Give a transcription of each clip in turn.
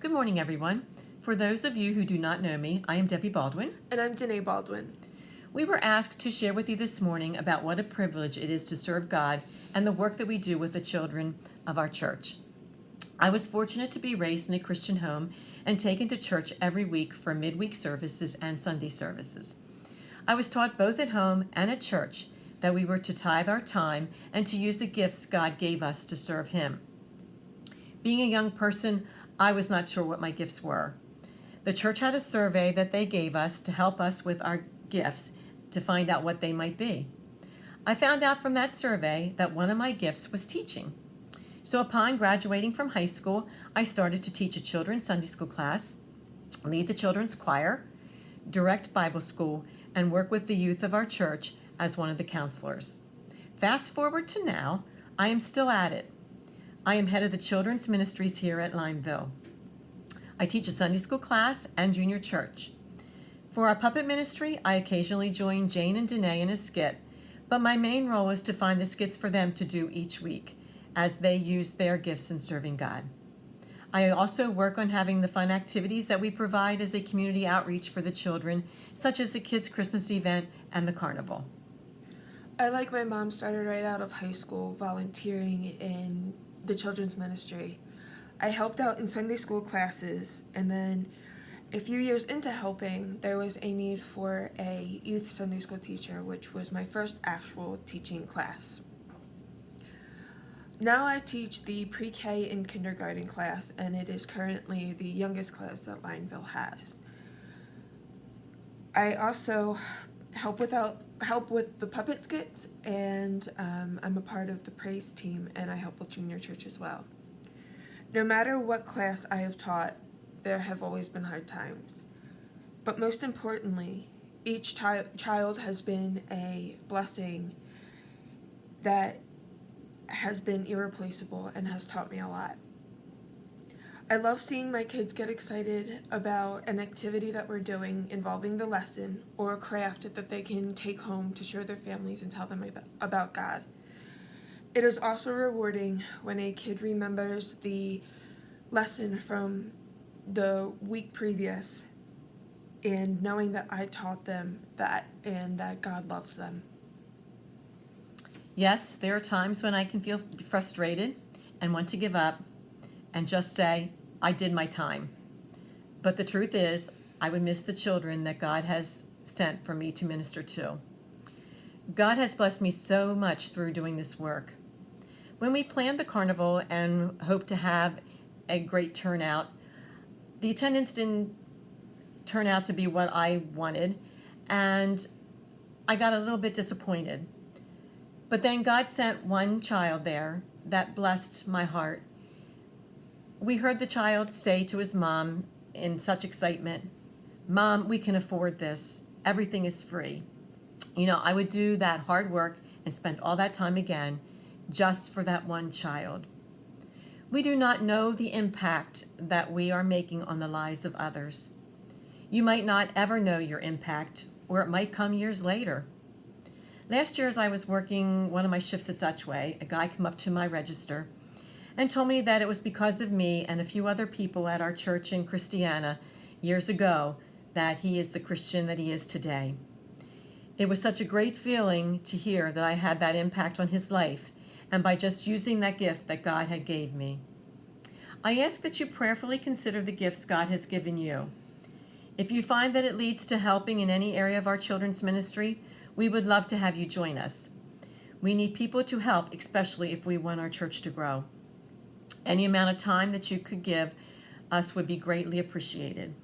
Good morning, everyone. For those of you who do not know me, I am Debbie Baldwin. And I'm Danae Baldwin. We were asked to share with you this morning about what a privilege it is to serve God and the work that we do with the children of our church. I was fortunate to be raised in a Christian home and taken to church every week for midweek services and Sunday services. I was taught both at home and at church that we were to tithe our time and to use the gifts God gave us to serve Him. Being a young person, I was not sure what my gifts were. The church had a survey that they gave us to help us with our gifts to find out what they might be. I found out from that survey that one of my gifts was teaching. So upon graduating from high school, I started to teach a children's Sunday school class, lead the children's choir, direct Bible school, and work with the youth of our church as one of the counselors. Fast forward to now, I am still at it. I am head of the children's ministries here at Limeville. I teach a Sunday school class and junior church. For our puppet ministry, I occasionally join Jane and Danae in a skit, but my main role is to find the skits for them to do each week as they use their gifts in serving God. I also work on having the fun activities that we provide as a community outreach for the children, such as the Kids Christmas event and the carnival. I, like my mom, started right out of high school volunteering in the children's ministry. I helped out in Sunday school classes, and then a few years into helping, there was a need for a youth Sunday school teacher, which was my first actual teaching class. Now I teach the pre-K and kindergarten class, and it is currently the youngest class that Lineville has. I also help with the puppet skits, and I'm a part of the praise team, and I help with junior church as well. No matter what class I have taught, there have always been hard times. But most importantly, each child has been a blessing that has been irreplaceable and has taught me a lot. I love seeing my kids get excited about an activity that we're doing involving the lesson or a craft that they can take home to show their families and tell them about God. It is also rewarding when a kid remembers the lesson from the week previous and knowing that I taught them that and that God loves them. Yes, there are times when I can feel frustrated and want to give up and just say, I did my time. But the truth is, I would miss the children that God has sent for me to minister to. God has blessed me so much through doing this work. When we planned the carnival and hoped to have a great turnout, the attendance didn't turn out to be what I wanted, and I got a little bit disappointed. But then God sent one child there that blessed my heart. We heard the child say to his mom in such excitement, "Mom, we can afford this. Everything is free." You know, I would do that hard work and spend all that time again just for that one child. We do not know the impact that we are making on the lives of others. You might not ever know your impact, or it might come years later. Last year, as I was working one of my shifts at Dutchway, a guy came up to my register and told me that it was because of me and a few other people at our church in Christiana years ago that he is the Christian that he is today. It was such a great feeling to hear that I had that impact on his life, and by just using that gift that God had gave me. I ask that you prayerfully consider the gifts God has given you. If you find that it leads to helping in any area of our children's ministry, we would love to have you join us. We need people to help, especially if we want our church to grow. Any amount of time that you could give us would be greatly appreciated.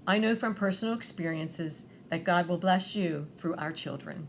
I know from personal experiences that God will bless you through our children.